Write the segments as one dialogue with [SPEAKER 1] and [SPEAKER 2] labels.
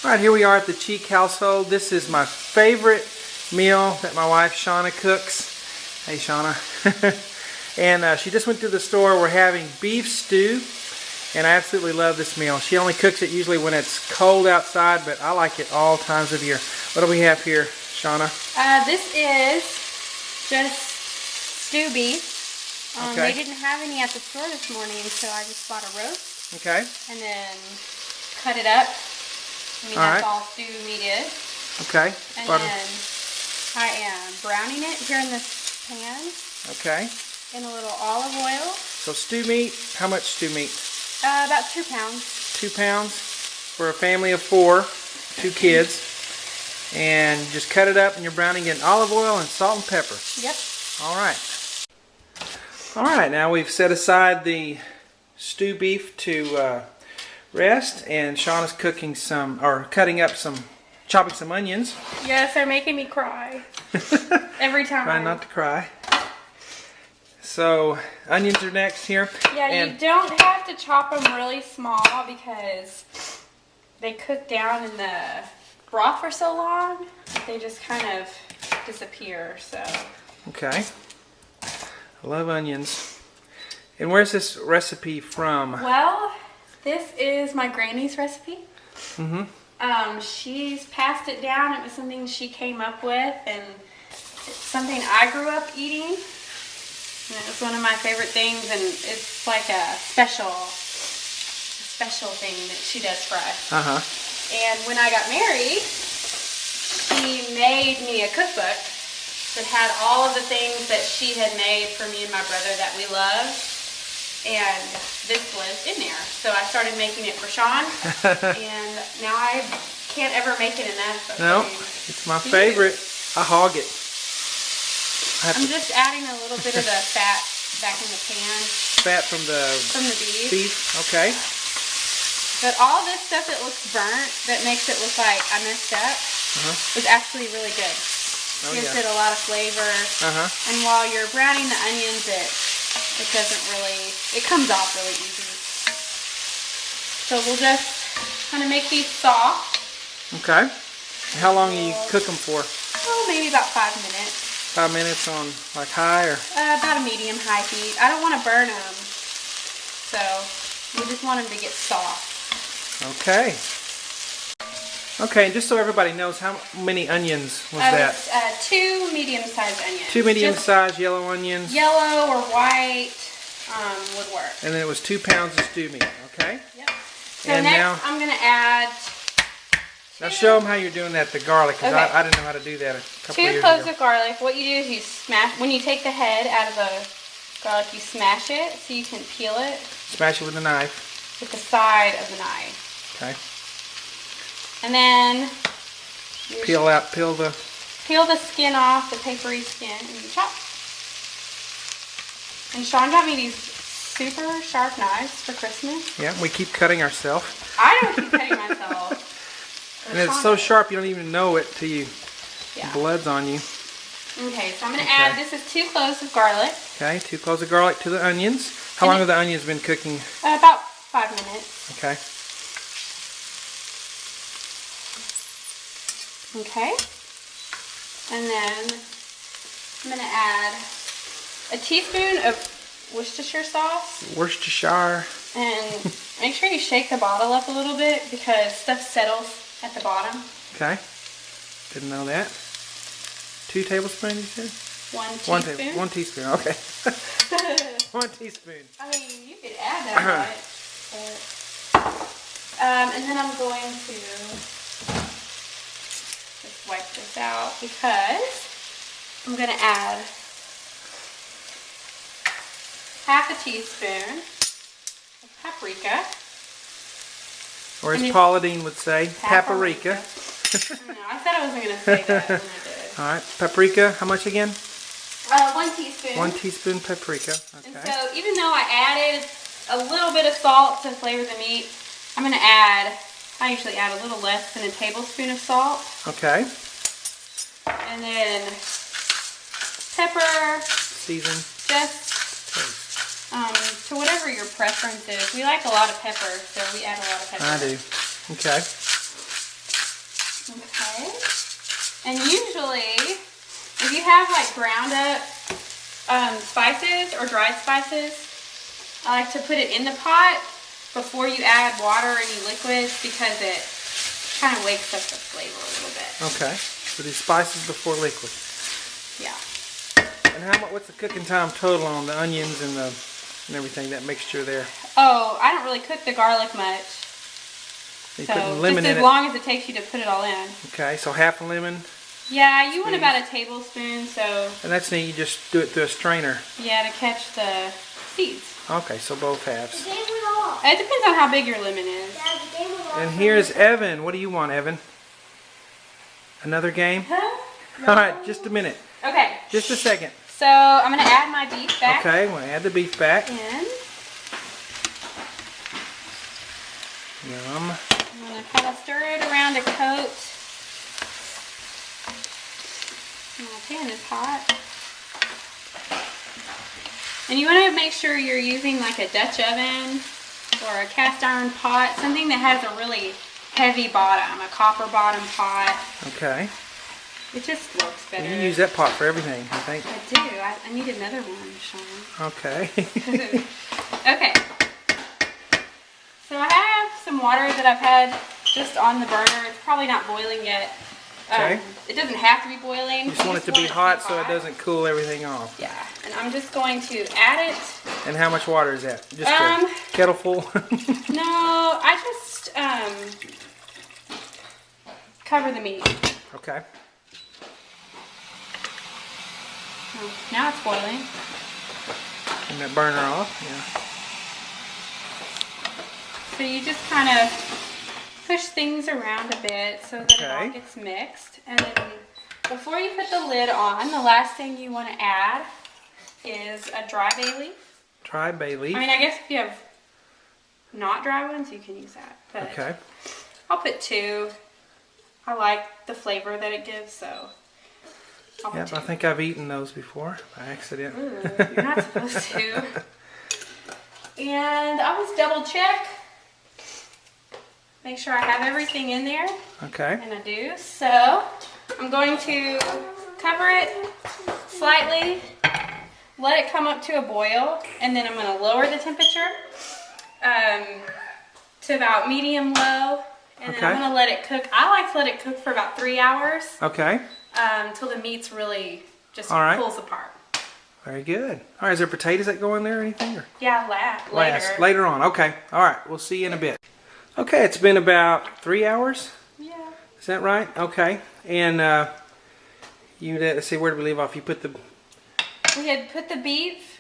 [SPEAKER 1] Alright, here we are at the Cheek household. This is my favorite meal that my wife Shauna cooks. Hey Shauna. And she just went to the store. We're having beef stew. And I absolutely love this meal. She only cooks it usually when it's cold outside, but I like it all times of year. What do we have here, Shauna?
[SPEAKER 2] This is just stew beef.
[SPEAKER 1] Okay.
[SPEAKER 2] They didn't have any at the store this morning, so I just bought a roast.
[SPEAKER 1] Okay.
[SPEAKER 2] And then cut it up. That's all stew meat is.
[SPEAKER 1] Okay.
[SPEAKER 2] And then I am browning it here in this pan.
[SPEAKER 1] Okay.
[SPEAKER 2] In a little olive oil.
[SPEAKER 1] So stew meat, how much stew meat?
[SPEAKER 2] About 2 pounds.
[SPEAKER 1] 2 pounds for a family of 4, 2 kids. And you just cut it up and you're browning it in olive oil and salt and pepper.
[SPEAKER 2] Yep.
[SPEAKER 1] Alright. Alright, now we've set aside the stew beef to rest, and Shauna's cooking some, or chopping some onions.
[SPEAKER 2] Yes, they're making me cry. Every time.
[SPEAKER 1] Try not to cry. So, onions are next here.
[SPEAKER 2] Yeah, and you don't have to chop them really small because they cook down in the broth for so long, they just kind of disappear, so.
[SPEAKER 1] Okay. I love onions. And where's this recipe from?
[SPEAKER 2] Well, this is my granny's recipe.
[SPEAKER 1] Mm-hmm.
[SPEAKER 2] She's passed it down. It was something she came up with, and it's something I grew up eating. And it was one of my favorite things, and it's like a special thing that she does for us.
[SPEAKER 1] Uh-huh.
[SPEAKER 2] And when I got married, she made me a cookbook that had all of the things that she had made for me and my brother that we love. And this was in there. So I started making it for Sean. And now I can't ever make it enough.
[SPEAKER 1] No, it's my favorite. I hog it.
[SPEAKER 2] I'm just adding a little bit of the fat back in the pan.
[SPEAKER 1] Fat from the beef. Okay.
[SPEAKER 2] But all this stuff that looks burnt, that makes it look like I messed up, is actually really good.
[SPEAKER 1] Oh,
[SPEAKER 2] Gives it a lot of flavor. And while you're browning the onions, it doesn't really, it comes off really easy. So we'll just kind of make these soft.
[SPEAKER 1] Okay. How long do you cook them for?
[SPEAKER 2] Oh, maybe about 5 minutes.
[SPEAKER 1] 5 minutes on like high or?
[SPEAKER 2] About a medium-high heat. I don't want to burn them, so we just want them to get soft.
[SPEAKER 1] Okay. Okay, and just so everybody knows, how many onions was that?
[SPEAKER 2] 2 medium-sized onions.
[SPEAKER 1] 2 medium-sized yellow onions.
[SPEAKER 2] Yellow or white would work.
[SPEAKER 1] And then it was 2 pounds of stew meat, okay?
[SPEAKER 2] Yep. So
[SPEAKER 1] and
[SPEAKER 2] next
[SPEAKER 1] now,
[SPEAKER 2] I'm going to add
[SPEAKER 1] now show them how you're doing that, the garlic, because I didn't know how to do that a couple of years ago.
[SPEAKER 2] 2 cloves of garlic. What you do is you smash, when you take the head out of the garlic, you smash it so you can peel it.
[SPEAKER 1] Smash it with a knife.
[SPEAKER 2] With the side of the knife.
[SPEAKER 1] Okay.
[SPEAKER 2] And then
[SPEAKER 1] peel the
[SPEAKER 2] skin off, the papery skin, and you chop. And Sean got me these super sharp knives for Christmas.
[SPEAKER 1] Yeah, we keep cutting ourselves.
[SPEAKER 2] I don't keep cutting myself.
[SPEAKER 1] And it's so sharp you don't even know it till you blood's on you.
[SPEAKER 2] Okay, so I'm going to add, this is 2 cloves of garlic.
[SPEAKER 1] Okay, 2 cloves of garlic to the onions. How long have the onions been cooking?
[SPEAKER 2] About 5 minutes.
[SPEAKER 1] Okay.
[SPEAKER 2] Okay. And then I'm going to add a teaspoon of Worcestershire sauce.
[SPEAKER 1] Worcestershire.
[SPEAKER 2] And make sure you shake the bottle up a little bit because stuff settles at the bottom.
[SPEAKER 1] Okay. Didn't know that. 2 tablespoons, you said?
[SPEAKER 2] 1 teaspoon.
[SPEAKER 1] 1 teaspoon, okay. 1 teaspoon.
[SPEAKER 2] I mean, you could add that much. But, and then I'm going to just wipe this out because I'm going to add half a teaspoon of paprika.
[SPEAKER 1] Or as Paula Deen would say, paprika.
[SPEAKER 2] I said I wasn't going to say that, and I did.
[SPEAKER 1] Alright, paprika, how much again?
[SPEAKER 2] 1 teaspoon.
[SPEAKER 1] 1 teaspoon paprika. Okay.
[SPEAKER 2] And so even though I added a little bit of salt to flavor the meat, I'm going to add, I usually add a little less than a tablespoon of salt.
[SPEAKER 1] Okay.
[SPEAKER 2] And then pepper.
[SPEAKER 1] Season.
[SPEAKER 2] Just to whatever your preference is. We like a lot of pepper, so we add a lot of pepper.
[SPEAKER 1] I do. Okay.
[SPEAKER 2] And usually, if you have like ground up spices or dried spices, I like to put it in the pot before you add water or any liquids because it kind of wakes up the flavor a little bit.
[SPEAKER 1] Okay. So these spices before liquid.
[SPEAKER 2] Yeah.
[SPEAKER 1] And what's the cooking time total on the onions and everything, that mixture there?
[SPEAKER 2] Oh, I don't really cook the garlic much.
[SPEAKER 1] You
[SPEAKER 2] So
[SPEAKER 1] putting lemon
[SPEAKER 2] just
[SPEAKER 1] in
[SPEAKER 2] as long as it takes you to put it all in.
[SPEAKER 1] Okay, so half a lemon.
[SPEAKER 2] Yeah, you want about a tablespoon, so
[SPEAKER 1] And that's neat, you just do it through a strainer.
[SPEAKER 2] yeah, to catch the seeds.
[SPEAKER 1] Okay, so both halves.
[SPEAKER 2] It depends on how big your lemon is.
[SPEAKER 1] And here's Evan. What do you want, Evan? Another game?
[SPEAKER 2] Huh?
[SPEAKER 1] Alright, just a minute.
[SPEAKER 2] Okay,
[SPEAKER 1] Just a second.
[SPEAKER 2] so I'm going to add my beef back
[SPEAKER 1] Okay, we'll add the beef back.
[SPEAKER 2] in.
[SPEAKER 1] Yum.
[SPEAKER 2] I'm going to kind of stir it around a coat. My pan is hot. And you want to make sure you're using like a Dutch oven or a cast iron pot, something that has a really heavy bottom, a copper bottom pot.
[SPEAKER 1] Okay.
[SPEAKER 2] It just looks better.
[SPEAKER 1] You use that pot for everything, I think.
[SPEAKER 2] I do. I need another one, Sean.
[SPEAKER 1] Okay.
[SPEAKER 2] Okay. So I have some water that I've had just on the burner. It's probably not boiling yet.
[SPEAKER 1] Okay.
[SPEAKER 2] It doesn't have to be boiling.
[SPEAKER 1] You just want it to be hot so it doesn't cool everything off.
[SPEAKER 2] Yeah. And I'm just going to add it.
[SPEAKER 1] And how much water is that? Just
[SPEAKER 2] Um,
[SPEAKER 1] a kettle full?
[SPEAKER 2] No, I just cover the meat.
[SPEAKER 1] Okay.
[SPEAKER 2] Oh, now it's boiling.
[SPEAKER 1] And that burner off? Yeah.
[SPEAKER 2] So you just kind of push things around a bit so that it all
[SPEAKER 1] Okay.
[SPEAKER 2] gets mixed. And then before you put the lid on, the last thing you want to add is a dry bay leaf.
[SPEAKER 1] Try bay leaf.
[SPEAKER 2] I mean, I guess if you have not dry ones, you can use that. But
[SPEAKER 1] Okay.
[SPEAKER 2] I'll put 2. I like the flavor that it gives, so I'll put
[SPEAKER 1] Yep,
[SPEAKER 2] 2.
[SPEAKER 1] I think I've eaten those before by accident.
[SPEAKER 2] Ooh, you're not supposed to. And I'll just double check. Make sure I have everything in there.
[SPEAKER 1] Okay.
[SPEAKER 2] And I do. So I'm going to cover it slightly, let it come up to a boil, and then I'm going to lower the temperature to about medium low. And then I'm
[SPEAKER 1] Okay.
[SPEAKER 2] going to let it cook. I like to let it cook for about 3 hours
[SPEAKER 1] Okay.
[SPEAKER 2] until the meat's really just
[SPEAKER 1] All right.
[SPEAKER 2] pulls apart.
[SPEAKER 1] Very good. All right, is there potatoes that go in there or anything? Or?
[SPEAKER 2] Yeah, later.
[SPEAKER 1] Later on. Okay. All right. We'll see you in a bit. Okay, it's been about 3 hours.
[SPEAKER 2] Yeah.
[SPEAKER 1] Is that right? Okay. And let's see, where did we leave off? You put the
[SPEAKER 2] We had put the beef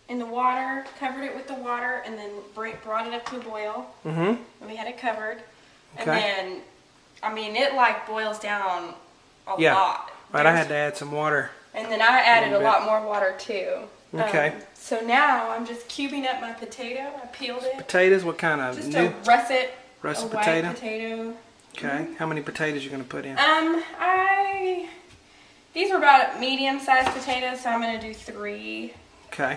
[SPEAKER 2] in the water, covered it with the water, and then brought it up to a boil.
[SPEAKER 1] Mm-hmm.
[SPEAKER 2] And we had it covered. And
[SPEAKER 1] Okay.
[SPEAKER 2] then, I mean, it like boils down a
[SPEAKER 1] Yeah.
[SPEAKER 2] lot.
[SPEAKER 1] Right. I had to add some water.
[SPEAKER 2] And then I added a
[SPEAKER 1] little
[SPEAKER 2] lot more water too.
[SPEAKER 1] Okay.
[SPEAKER 2] So now I'm just cubing up my potato. I peeled it.
[SPEAKER 1] Potatoes. What kind of
[SPEAKER 2] Just
[SPEAKER 1] new
[SPEAKER 2] a russet
[SPEAKER 1] russet
[SPEAKER 2] white
[SPEAKER 1] potato?
[SPEAKER 2] potato.
[SPEAKER 1] Okay. How many potatoes you gonna put in?
[SPEAKER 2] These were about medium-sized potatoes, so I'm gonna do 3.
[SPEAKER 1] Okay.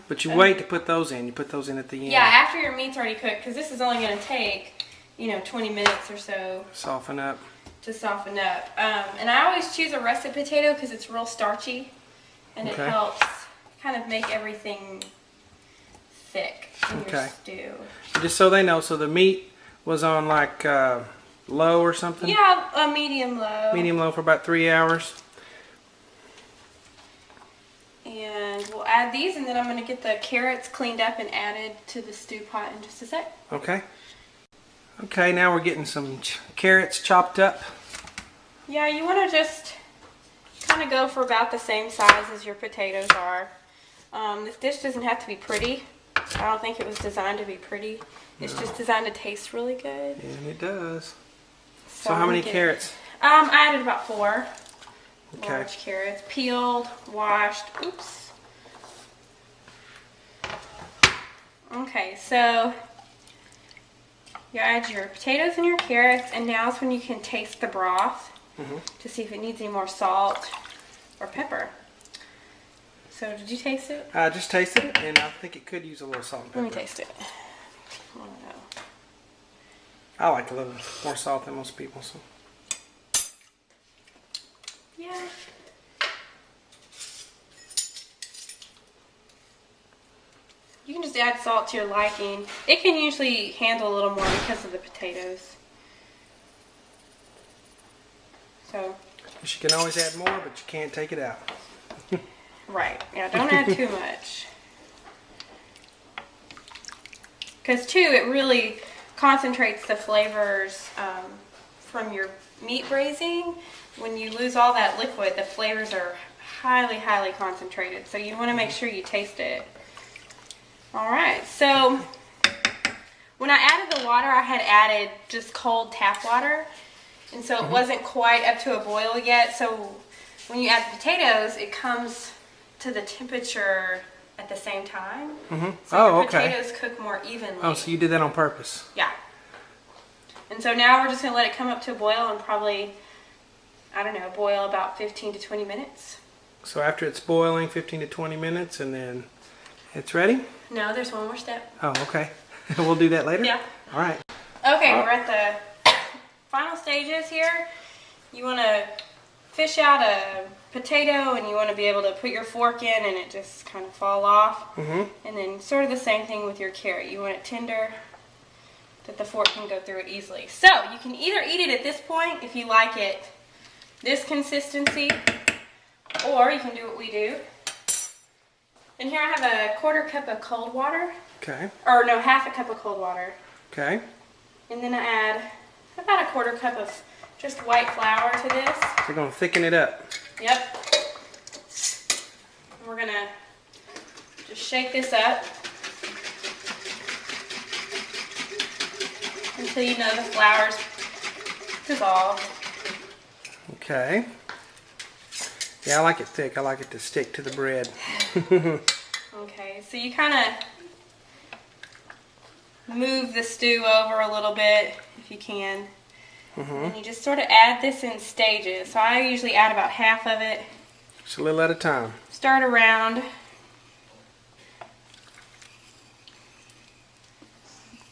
[SPEAKER 1] But you
[SPEAKER 2] and-
[SPEAKER 1] wait to put those in. You put those in at the end.
[SPEAKER 2] Yeah, after your meat's already cooked, because this is only gonna take, 20 minutes or so
[SPEAKER 1] Soften up.
[SPEAKER 2] to soften up. And I always choose a russet potato because it's real starchy, and
[SPEAKER 1] Okay.
[SPEAKER 2] it helps kind of make everything thick in your
[SPEAKER 1] Okay.
[SPEAKER 2] stew.
[SPEAKER 1] Just so they know, so the meat was on like low or something?
[SPEAKER 2] Yeah, a medium low.
[SPEAKER 1] Medium low for about 3 hours.
[SPEAKER 2] And we'll add these, and then I'm going to get the carrots cleaned up and added to the stew pot in just a sec.
[SPEAKER 1] Okay. Okay, now we're getting some carrots chopped up.
[SPEAKER 2] Yeah, you want to just kind of go for about the same size as your potatoes are. This dish doesn't have to be pretty. I don't think it was designed to be pretty. It's just designed to taste really good.
[SPEAKER 1] And it does.
[SPEAKER 2] So
[SPEAKER 1] So
[SPEAKER 2] I'm
[SPEAKER 1] how many
[SPEAKER 2] gonna get-
[SPEAKER 1] carrots?
[SPEAKER 2] I added about 4
[SPEAKER 1] Okay.
[SPEAKER 2] large carrots, peeled, washed. Oops. Okay, so you add your potatoes and your carrots, and now's when you can taste the broth to see if it needs any more salt or pepper. So did you taste it?
[SPEAKER 1] I just tasted it, and I think it could use a little salt and
[SPEAKER 2] Let
[SPEAKER 1] pepper.
[SPEAKER 2] me taste it. I don't know.
[SPEAKER 1] I like a little more salt than most people. So
[SPEAKER 2] Yeah. You can just add salt to your liking. It can usually handle a little more because of the potatoes. So.
[SPEAKER 1] You can always add more, but you can't take it out.
[SPEAKER 2] Right. Yeah, don't add too much. Because too, it really concentrates the flavors from your meat braising. When you lose all that liquid, the flavors are highly, highly concentrated. So you want to make sure you taste it. All right. So when I added the water, I had added just cold tap water. And so it wasn't quite up to a boil yet. So when you add the potatoes, it comes to the temperature at the same time. So your potatoes cook more evenly.
[SPEAKER 1] Oh, so you did that on purpose.
[SPEAKER 2] Yeah. And so now we're just going to let it come up to a boil and probably, I don't know, boil about 15 to 20 minutes.
[SPEAKER 1] So after it's boiling, 15 to 20 minutes, and then it's ready?
[SPEAKER 2] No, there's one more step.
[SPEAKER 1] Oh, okay. We'll do that later?
[SPEAKER 2] Yeah.
[SPEAKER 1] All right.
[SPEAKER 2] Okay, we're at the final stages here. You want to fish out a potato and you want to be able to put your fork in and it just kind of fall off. And then sort of the same thing with your carrot. You want it tender that the fork can go through it easily. So you can either eat it at this point if you like it this consistency, or you can do what we do. And here I have a 1/4 cup of cold water.
[SPEAKER 1] Okay.
[SPEAKER 2] Or no, 1/2 cup of cold water.
[SPEAKER 1] Okay.
[SPEAKER 2] And then I add about a 1/4 cup of just white flour to this.
[SPEAKER 1] So you're going to thicken it up.
[SPEAKER 2] Yep. And we're going to just shake this up until you know the flour's dissolved.
[SPEAKER 1] Okay. Yeah, I like it thick. I like it to stick to the bread.
[SPEAKER 2] Okay, so you kind of move the stew over a little bit if you can. And you just sort of add this in stages. So I usually add about 1/2 of it.
[SPEAKER 1] Just a little at a time.
[SPEAKER 2] Start around.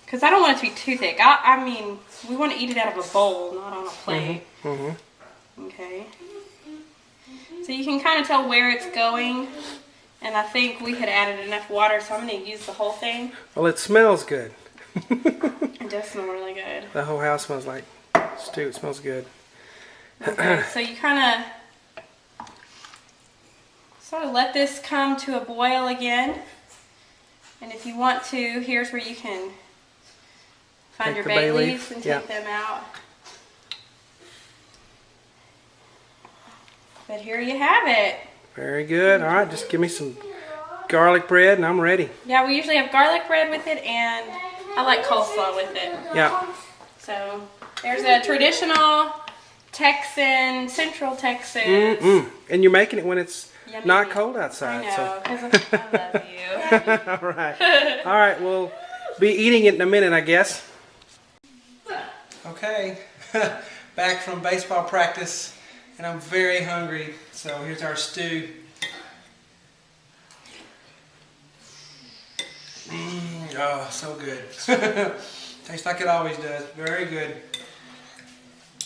[SPEAKER 2] Because I don't want it to be too thick. I mean, we want to eat it out of a bowl, not on a plate. Okay. So you can kind of tell where it's going. And I think we had added enough water, so I'm going to use the whole thing.
[SPEAKER 1] Well, it smells good.
[SPEAKER 2] It does smell really good.
[SPEAKER 1] The whole house smells like stew. It smells good.
[SPEAKER 2] Okay, so you kind of sort of let this come to a boil again. And if you want to, here's where you can find your bay leaves and take them out. But here you have it.
[SPEAKER 1] Very good. All right, just give me some garlic bread and I'm ready.
[SPEAKER 2] Yeah, we usually have garlic bread with it, and I like coleslaw with it.
[SPEAKER 1] Yeah.
[SPEAKER 2] So there's a traditional Texan, Central Texas.
[SPEAKER 1] And you're making it when it's
[SPEAKER 2] Yummy.
[SPEAKER 1] not cold outside.
[SPEAKER 2] I know, because I love you.
[SPEAKER 1] All right. All right, we'll be eating it in a minute, I guess. Okay, back from baseball practice, and I'm very hungry. So here's our stew. Oh, so good. Tastes like it always does. Very good.